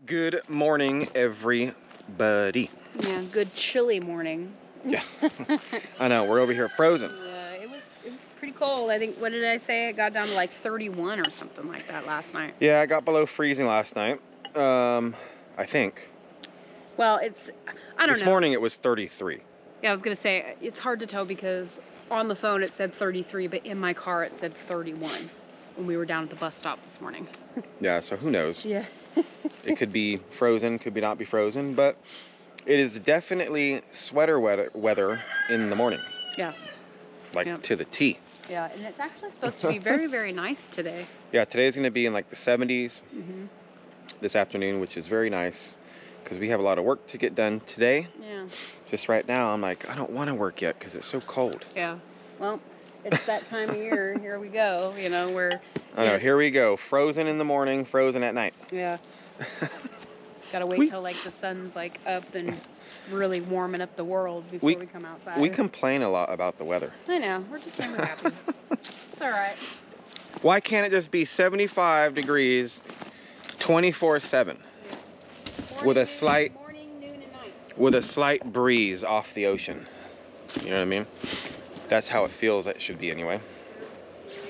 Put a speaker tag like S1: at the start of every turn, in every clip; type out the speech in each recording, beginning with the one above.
S1: Good morning, everybody.
S2: Yeah, good chilly morning.
S1: Yeah, I know, we're over here frozen.
S2: Yeah, it was pretty cold. I think, what did I say? It got down to like 31 or something like that last night.
S1: Yeah, I got below freezing last night, I think.
S2: Well, I don't know.
S1: This morning it was 33.
S2: Yeah, I was going to say, it's hard to tell because on the phone it said 33, but in my car it said 31 when we were down at the bus stop this morning.
S1: Yeah, so who knows?
S2: Yeah.
S1: It could be frozen, could be not be frozen, but it is definitely sweater weather in the morning.
S2: Yeah.
S1: Like
S2: Yep.
S1: to the T.
S2: Yeah, and it's actually supposed to be very, very nice today.
S1: Yeah, today's going to be in like the 70s
S2: Mm-hmm.
S1: this afternoon, which is very nice because we have a lot of work to get done today.
S2: Yeah.
S1: Just right now, I'm like, I don't want to work yet because it's so cold.
S2: Yeah. Well, it's that time of year. Here we go. You know, where.
S1: I know, here we go. Frozen in the morning, frozen at night.
S2: Yeah. Gotta wait till like the sun's like up and really warming up the world before we come outside.
S1: We complain a lot about the weather.
S2: I know. We're just never happy. It's all right.
S1: Why can't it just be 75 degrees 24/7 with a slight
S2: morning, noon, and night.
S1: with a slight breeze off the ocean? You know what I mean? That's how it feels. It should be anyway.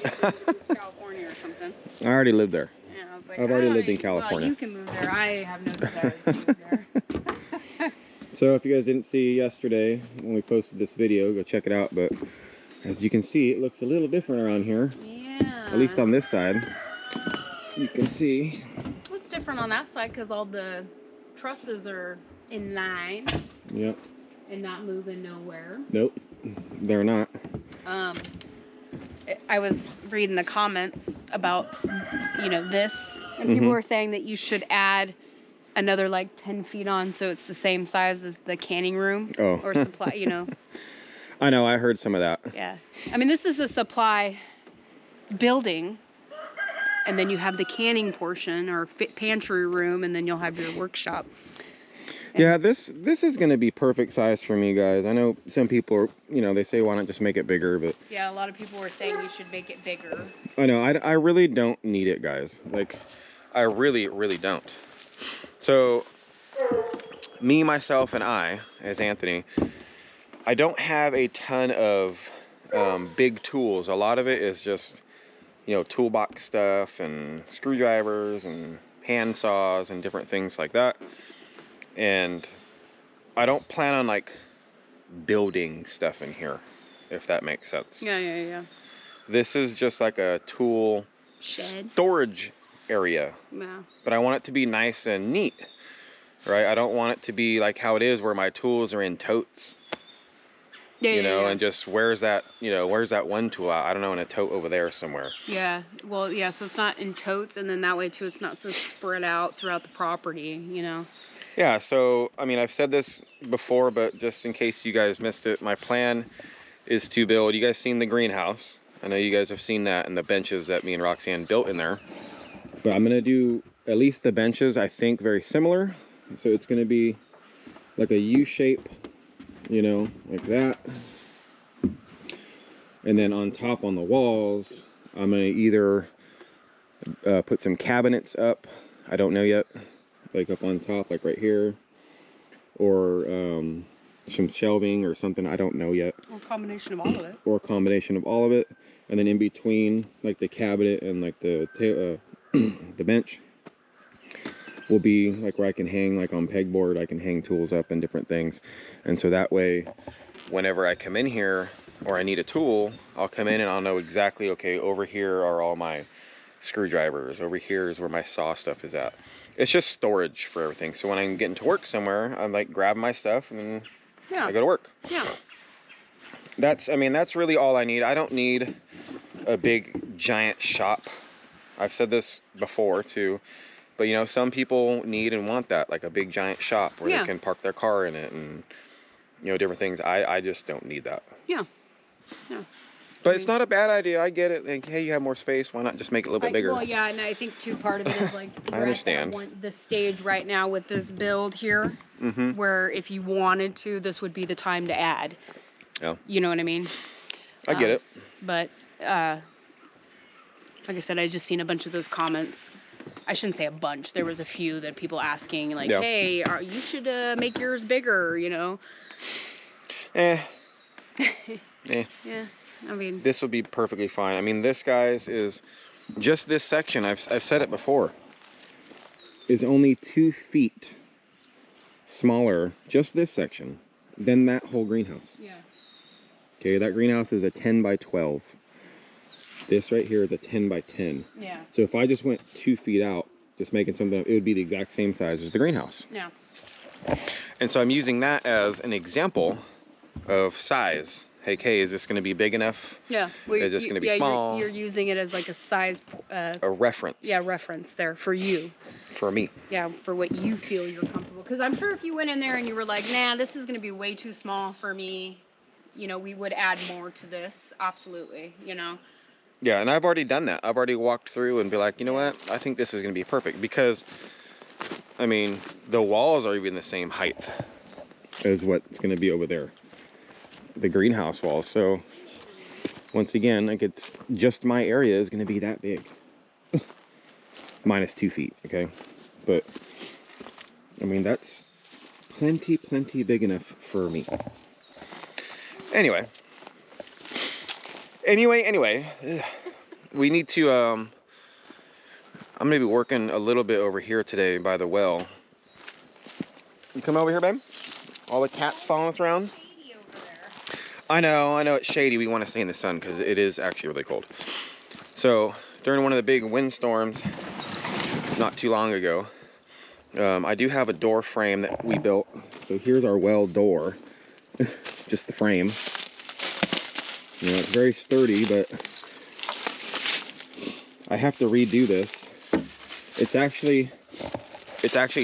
S2: California or something.
S1: I already lived there.
S2: Yeah, I was like,
S1: I've already lived in California.
S2: Well, you can move there. I have no desire to move there.
S1: So if you guys didn't see yesterday when we posted this video, go check it out. But as you can see, it looks a little different around here.
S2: Yeah.
S1: At least on this side. You can see.
S2: What's different on that side? Because all the trusses are in line.
S1: Yep.
S2: And not moving nowhere.
S1: Nope. They're not.
S2: I was reading the comments about, this, and people were saying that you should add another like 10 feet on so it's the same size as the canning room or supply,
S1: I know, I heard some of that.
S2: Yeah. I mean, this is a supply building, and then you have the canning portion or pantry room, and then you'll have your workshop.
S1: Yeah, this is going to be perfect size for me, guys. I know some people are, they say why not just make it bigger, but
S2: yeah, a lot of people were saying you should make it bigger.
S1: I know, I really don't need it, guys. Like, I really, really don't. So, me, myself, and I, as Anthony, I don't have a ton of big tools. A lot of it is just, toolbox stuff and screwdrivers and hand saws and different things like that. And I don't plan on like building stuff in here, if that makes sense.
S2: Yeah.
S1: This is just like a tool
S2: shed
S1: storage area.
S2: Yeah.
S1: But I want it to be nice and neat, right? I don't want it to be like how it is where my tools are in totes.
S2: Yeah.
S1: And just where's that one tool out? I don't know, in a tote over there somewhere.
S2: Yeah. Well, yeah, so it's not in totes, and then that way too it's not so spread out throughout the property,
S1: Yeah, so, I mean, I've said this before, but just in case you guys missed it, my plan is to build, you guys seen the greenhouse. I know you guys have seen that and the benches that me and Roxanne built in there. But I'm going to do at least the benches, I think, very similar. So it's going to be like a U shape, like that. And then on top on the walls, I'm going to either put some cabinets up. I don't know yet. Like up on top, like right here, or some shelving or something, I don't know yet.
S2: Or a combination of all of it.
S1: Or a combination of all of it, and then in between, like the cabinet and like the the bench, will be like where I can hang, like on pegboard, I can hang tools up and different things, and so that way, whenever I come in here or I need a tool, I'll come in and I'll know exactly, okay, over here are all my screwdrivers, over here is where my saw stuff is at. It's just storage for everything. So when I'm getting to work somewhere, I'm like grabbing my stuff and then I go to work.
S2: Yeah.
S1: That's really all I need. I don't need a big giant shop. I've said this before too, but some people need and want that, like a big giant shop where they can park their car in it and different things. I just don't need that.
S2: Yeah.
S1: But it's not a bad idea. I get it. Like, hey, you have more space. Why not just make it a little bit bigger?
S2: Well, yeah, and I think too part of it is like
S1: I understand.
S2: The stage right now with this build here, where if you wanted to, this would be the time to add.
S1: Yeah.
S2: You know what I mean?
S1: I get it.
S2: But like I said, I just seen a bunch of those comments. I shouldn't say a bunch. There was a few that people asking like,
S1: Yeah.
S2: hey, you should make yours bigger, you know?
S1: Eh.
S2: Yeah, I mean.
S1: This will be perfectly fine. I mean, this, guys, is just this section. I've said it before. Is only 2 feet smaller, just this section, than that whole greenhouse.
S2: Yeah.
S1: Okay, that greenhouse is a 10 by 12. This right here is a 10 by 10.
S2: Yeah.
S1: So if I just went 2 feet out, just making something, it would be the exact same size as the greenhouse.
S2: Yeah.
S1: And so I'm using that as an example of size. Hey, Kay, is this going to be big enough?
S2: Yeah.
S1: Is this going to be small?
S2: You're using it as like a size.
S1: A reference.
S2: Yeah, reference there for you.
S1: For me.
S2: Yeah, for what you feel you're comfortable. Because I'm sure if you went in there and you were like, nah, this is going to be way too small for me, you know, we would add more to this. Absolutely, you know.
S1: Yeah, and I've already done that. I've already walked through and be like, you know what? I think this is going to be perfect because, I mean, the walls are even the same height as what's going to be over there. The greenhouse walls. So, once again, like it's just my area is going to be that big. Minus 2 feet, okay? But, I mean, that's plenty big enough for me. Anyway, we need to, I'm going to be working a little bit over here today by the well. You come over here, babe? All the cats following us around? I know it's shady. We want to stay in the sun because it is actually really cold. So, during one of the big windstorms not too long ago, I do have a door frame that we built. So here's our well door, just the frame. You know, it's very sturdy, but I have to redo this. It's actually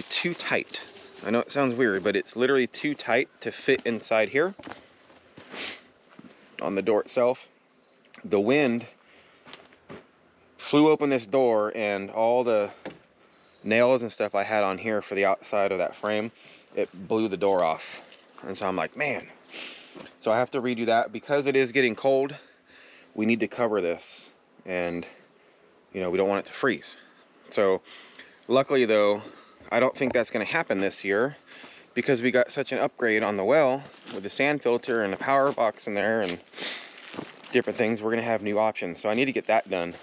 S1: too tight. I know it sounds weird, but it's literally too tight to fit inside here on the door itself. The wind flew open this door and all the nails and stuff I had on here for the outside of that frame, it blew the door off. And so I'm like, man. So I have to redo that because it is getting cold. We need to cover this and, you know, we don't want it to freeze. So luckily though, I don't think that's going to happen this year because we got such an upgrade on the well with the sand filter and the power box in there and different things. We're going to have new options. So I need to get that done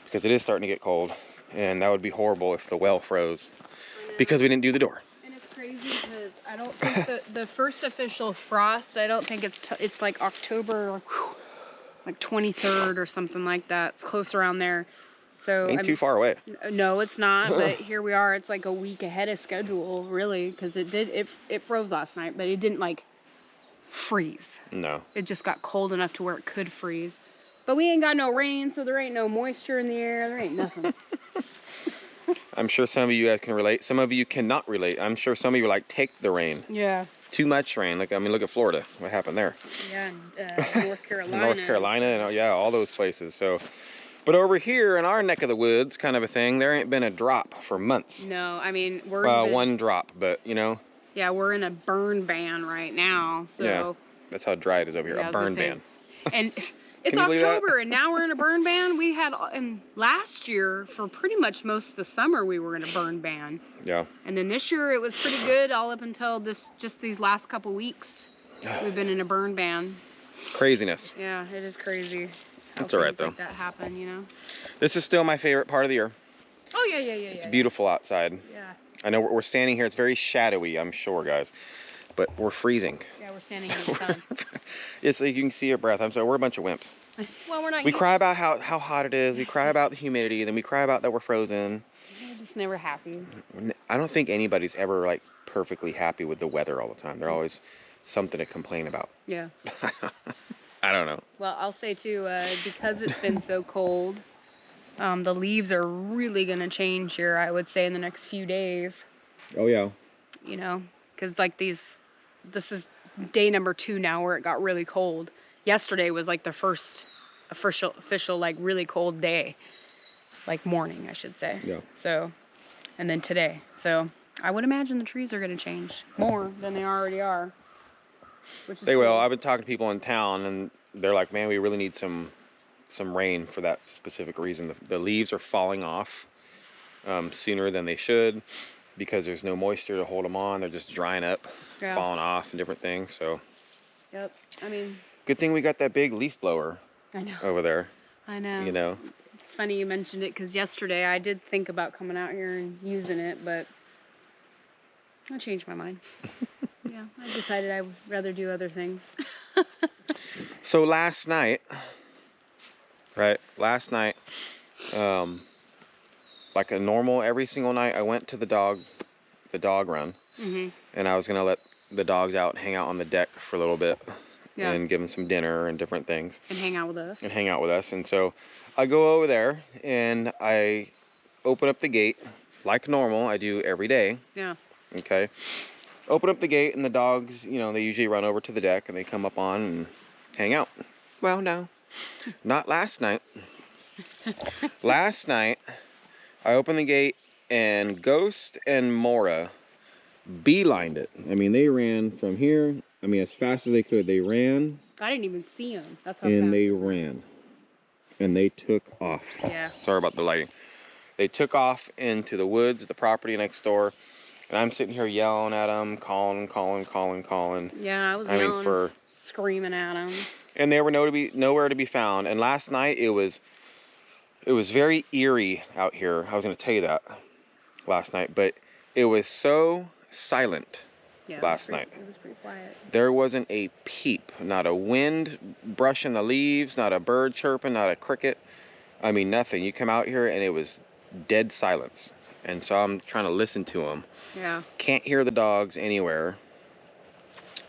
S1: because it is starting to get cold and that would be horrible if the well froze because we didn't do the door.
S2: And it's crazy because I don't think the first official frost, I don't think it's like October, like 23rd or something like that. It's close around there. So
S1: Ain't too far away.
S2: No, it's not. But here we are. It's like a week ahead of schedule, really, because it froze last night, but it didn't like freeze.
S1: No.
S2: It just got cold enough to where it could freeze. But we ain't got no rain, so there ain't no moisture in the air. There ain't nothing.
S1: I'm sure some of you guys can relate. Some of you cannot relate. I'm sure some of you are like, take the rain.
S2: Yeah.
S1: Too much rain. Like, I mean, look at Florida. What happened there?
S2: Yeah, North Carolina.
S1: North Carolina, and yeah, all those places. So, but over here in our neck of the woods, kind of a thing, there ain't been a drop for months.
S2: No, I mean, we're
S1: one drop, but you know.
S2: Yeah, we're in a burn ban right now. So. Yeah,
S1: that's how dry it is over here.
S2: Yeah,
S1: a burn ban.
S2: And it's October, and now we're in a burn ban. We had, and last year, for pretty much most of the summer, we were in a burn ban.
S1: Yeah.
S2: And then this year, it was pretty good all up until just these last couple weeks. We've been in a burn ban.
S1: Craziness.
S2: Yeah, it is crazy.
S1: That's all right, though.
S2: Like that happen, you know?
S1: This is still my favorite part of the year.
S2: Oh, yeah.
S1: It's beautiful outside.
S2: Yeah.
S1: I know we're standing here. It's very shadowy, I'm sure, guys. But we're freezing.
S2: Yeah, we're standing in the sun.
S1: It's like you can see your breath. I'm sorry, we're a bunch of wimps.
S2: Well, we're not.
S1: We cry about how hot it is. We cry about the humidity. Then we cry about that we're frozen.
S2: We're just never happy.
S1: I don't think anybody's ever like perfectly happy with the weather all the time. There's always something to complain about.
S2: Yeah.
S1: I don't know.
S2: Well, I'll say too, because it's been so cold, the leaves are really gonna change here. I would say in the next few days.
S1: Oh yeah.
S2: You know, because like this is day number 2 now where it got really cold. Yesterday was like the first official like really cold day, like morning, I should say.
S1: Yeah.
S2: So, and then today. So I would imagine the trees are going to change more than they already are. Which is
S1: they
S2: cool.
S1: will. I've been talking to people in town, and they're like, "Man, we really need some rain for that specific reason. The leaves are falling off, sooner than they should because there's no moisture to hold them on. They're just drying up, falling off and different things. So
S2: Yep. I mean,
S1: good thing we got that big leaf blower
S2: I know.
S1: over there.
S2: I know.
S1: You know.
S2: It's funny you mentioned it because yesterday I did think about coming out here and using it, but I changed my mind. Yeah, I decided I would rather do other things.
S1: So last night, like a normal every single night, I went to the dog run, and I was gonna let the dogs out and hang out on the deck for a little bit, and give them some dinner and different things,
S2: and hang out with us.
S1: And so I go over there and I open up the gate like normal. I do every day.
S2: Yeah.
S1: Okay. Open up the gate and the dogs, you know, they usually run over to the deck and they come up on and hang out. Well, no, not last night. Last night, I opened the gate and Ghost and Mora beelined it. I mean, they ran from here. I mean, as fast as they could. They ran.
S2: I didn't even see them. That's how
S1: and
S2: fast
S1: they ran. And they took off.
S2: Yeah.
S1: Sorry about the lighting. They took off into the woods, the property next door. And I'm sitting here yelling at them, calling.
S2: Yeah, I was yelling, screaming at them.
S1: And they were nowhere to be found. And last night it was very eerie out here. I was going to tell you that last night, but it was so silent last night.
S2: It was pretty quiet.
S1: There wasn't a peep, not a wind brushing the leaves, not a bird chirping, not a cricket. I mean, nothing. You come out here and it was dead silence. And so I'm trying to listen to them.
S2: Yeah.
S1: Can't hear the dogs anywhere.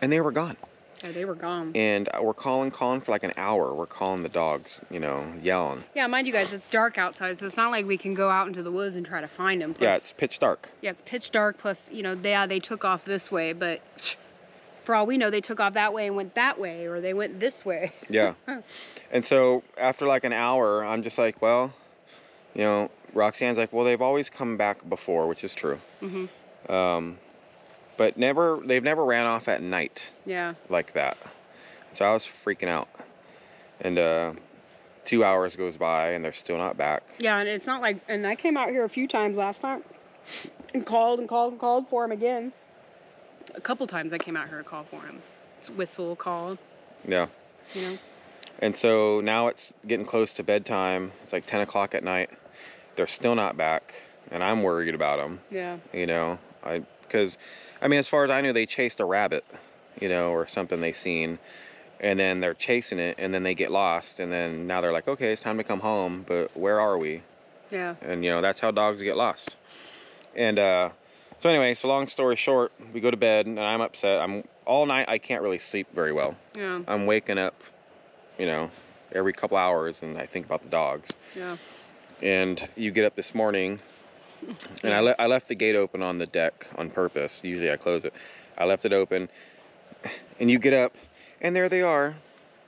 S1: And they were gone.
S2: Yeah, they were gone.
S1: And we're calling for like an hour. We're calling the dogs, you know, yelling.
S2: Yeah, mind you guys, it's dark outside, so it's not like we can go out into the woods and try to find them. Plus,
S1: yeah, it's pitch dark.
S2: Yeah, it's pitch dark. Plus, you know, they took off this way, but for all we know, they took off that way and went that way, or they went this way.
S1: Yeah. And so after like an hour, I'm just like, well, you know, Roxanne's like, well, they've always come back before, which is true. But they've never ran off at night.
S2: Yeah.
S1: Like that. So I was freaking out. And 2 hours goes by and they're still not back.
S2: Yeah, and it's not like, and I came out here a few times last night and called for him again. A couple times I came out here to call for him. Whistle, call.
S1: Yeah.
S2: You know. And
S1: so now it's getting close to bedtime. It's like 10 o'clock at night. They're still not back, and I'm worried about them.
S2: Yeah.
S1: You know, because, I mean, as far as I knew, they chased a rabbit, you know, or something they seen, and then they're chasing it, and then they get lost, and then now they're like, okay, it's time to come home, but where are we?
S2: Yeah.
S1: And, you know, that's how dogs get lost. And so anyway, so long story short, we go to bed, and I'm upset. All night, I can't really sleep very well.
S2: Yeah.
S1: I'm waking up, you know, every couple hours, and I think about the dogs.
S2: Yeah.
S1: And you get up this morning, and I left the gate open on the deck on purpose. Usually I close it. I left it open, and you get up, and there they are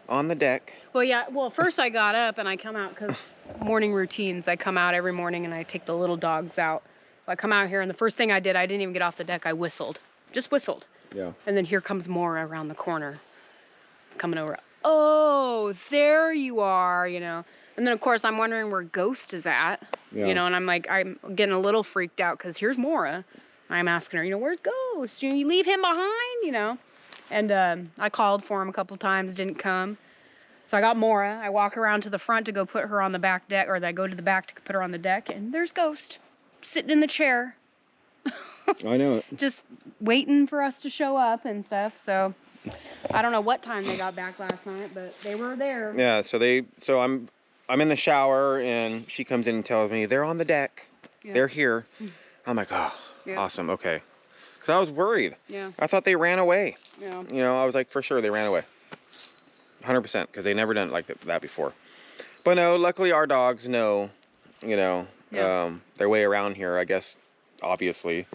S1: on the deck.
S2: Well, yeah. Well, first I got up and I come out because morning routines. I come out every morning and I take the little dogs out. So I come out here, and the first thing I did, I didn't even get off the deck. I whistled. Just whistled.
S1: Yeah.
S2: And then here comes Mora around the corner, coming over. Oh, there you are, you know. And then, of course, I'm wondering where Ghost is at, you know, and I'm getting a little freaked out because here's Mora. I'm asking her, you know, where's Ghost? You leave him behind, you know. And I called for him a couple times, didn't come. So I got Mora. I walk around to the front to go put her on the back deck, or I go to the back to put her on the deck, and there's Ghost sitting in the chair.
S1: I know it.
S2: Just waiting for us to show up and stuff, so... I don't know what time they got back last night, but they were there. Yeah,
S1: so I'm in the shower, and she comes in and tells me, they're on the deck. Yeah. They're here. I'm like, oh, yeah. Awesome, okay. Because I was worried.
S2: Yeah.
S1: I thought they ran away.
S2: Yeah.
S1: You know, I was like, for sure, they ran away. 100%, because they never done it like that before. But no, luckily our dogs know, you know, their way around here, I guess, obviously.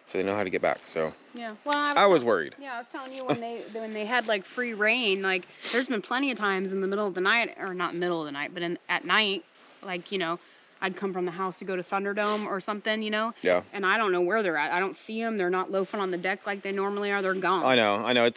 S1: So they know how to get back, so.
S2: Yeah, well,
S1: I was worried.
S2: Yeah, I was telling you when they had like free reign, like there's been plenty of times in the middle of the night, or not middle of the night, but at night, like, you know, I'd come from the house to go to Thunderdome or something, you know.
S1: Yeah.
S2: And I don't know where they're at. I don't see them. They're not loafing on the deck like they normally are. They're gone.
S1: I know.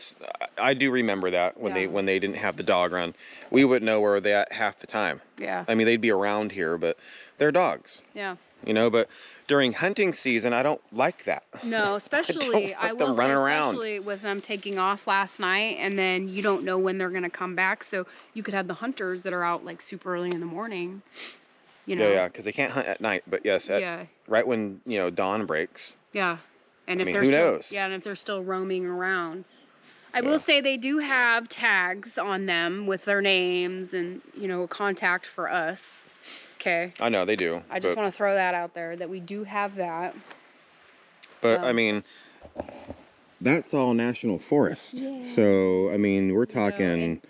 S1: I do remember that when they didn't have the dog run, we wouldn't know where they're at half the time.
S2: Yeah.
S1: I mean, they'd be around here, but they're dogs.
S2: Yeah.
S1: you know, but during hunting season, I don't like that.
S2: No, especially, I will say,
S1: around.
S2: especially with them taking off last night, and then you don't know when they're going to come back. So you could have the hunters that are out like super early in the morning, you know.
S1: Yeah, because they can't hunt at night, but yes, right when, you know, dawn breaks.
S2: Yeah. And
S1: I
S2: if
S1: mean,
S2: they're
S1: who
S2: still,
S1: knows?
S2: yeah, and if they're still roaming around. I will say they do have tags on them with their names and, you know, contact for us. Okay.
S1: I know they do.
S2: I just want to throw that out there that we do have that.
S1: But I mean, that's all national forest. Yeah. So I mean, we're talking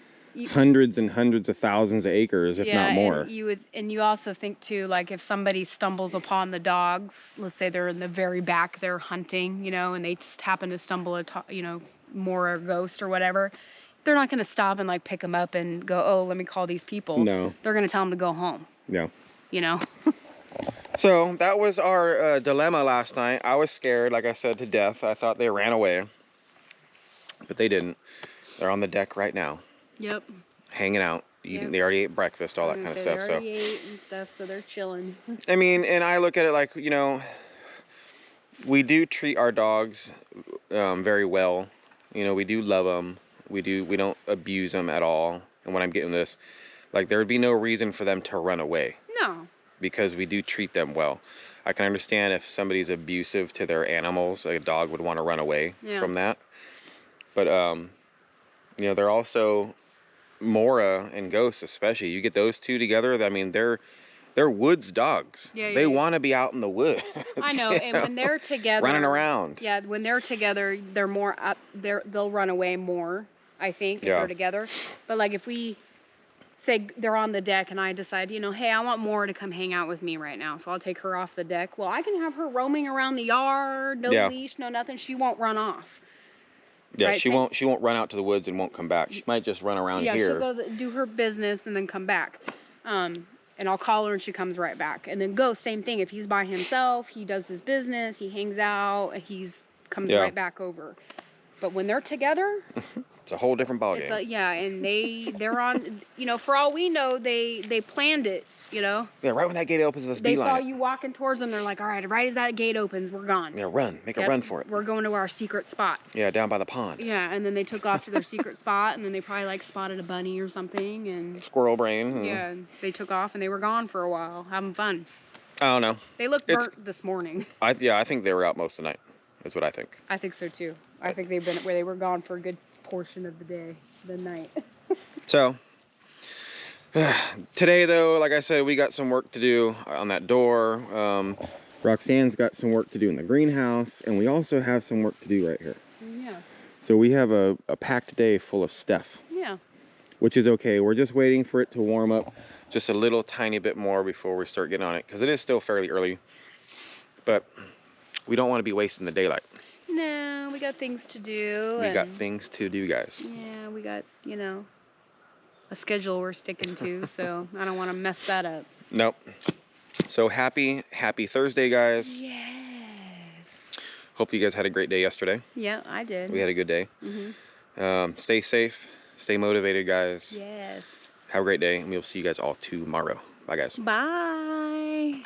S1: hundreds and hundreds of thousands of acres, if not more.
S2: And you also think too, like if somebody stumbles upon the dogs, let's say they're in the very back, they're hunting, you know, and they just happen to stumble, you know, more a ghost or whatever, they're not going to stop and like pick them up and go, oh, let me call these people.
S1: No.
S2: They're going to tell them to go home.
S1: Yeah.
S2: You know.
S1: So that was our dilemma last night. I was scared, like I said, to death. I thought they ran away, but they didn't. They're on the deck right now. Yep. Hanging out, eating. Yep. They already ate breakfast, all that kind of stuff.
S2: They already ate and stuff, so they're chilling.
S1: I mean, and I look at it like, you know, we do treat our dogs very well. You know, we do love them. We don't abuse them at all. And when I'm getting this, like, there would be no reason for them to run away. No. Because we do treat them well. I can understand if somebody's abusive to their animals, a dog would want to run away from that. But, you know, they're also, Mora and Ghost especially, you get those two together, I mean, they're woods dogs. Yeah, they want to be out in the woods.
S2: I know, and when they're together,
S1: running around.
S2: Yeah, when they're together, they're more up. They'll run away more, I think, if they're together. But like if we say they're on the deck, and I decide, you know, hey, I want Mora to come hang out with me right now, so I'll take her off the deck. Well, I can have her roaming around the yard, no leash, no nothing. She won't run off.
S1: Yeah, right? She won't run out to the woods and won't come back. She might just run around here. Yeah, she'll
S2: go do her business and then come back. And I'll call her and she comes right back. And then Ghost, same thing. If he's by himself, he does his business, he hangs out, comes right back over. But when they're together,
S1: it's a whole different ballgame.
S2: And they're on, you know, for all we know, they planned it, you know.
S1: Yeah, right when that gate opens, let's
S2: beeline. They saw
S1: it.
S2: you walking towards them, they're like, all right, right as that gate opens, we're gone.
S1: Yeah, run. Make a run for it.
S2: We're going to our secret spot.
S1: Yeah, down by the pond.
S2: Yeah, and then they took off to their secret spot, and then they probably like spotted a bunny or something, and
S1: squirrel brain.
S2: Yeah, they took off and they were gone for a while, having fun.
S1: I don't know.
S2: They looked burnt this morning.
S1: I think they were out most of the night. That's what I think.
S2: I think so too. I think they were gone for a good portion of the night.
S1: So today though, like I said, we got some work to do on that door. Roxanne's got some work to do in the greenhouse, and we also have some work to do right here. Yeah. So we have a packed day full of stuff. Yeah. Which is okay. We're just waiting for it to warm up just a little tiny bit more before we start getting on it, because it is still fairly early. But we don't want to be wasting the daylight.
S2: No, we got things to do.
S1: We got things to do, guys.
S2: Yeah, we got, you know, a schedule we're sticking to, so I don't want to mess that up. Nope.
S1: So happy Thursday, guys.
S2: Yes.
S1: Hope you guys had a great day yesterday.
S2: Yeah, I did.
S1: We had a good day. Stay safe. Stay motivated, guys.
S2: Yes.
S1: Have a great day, and we'll see you guys all tomorrow. Bye, guys.
S2: Bye.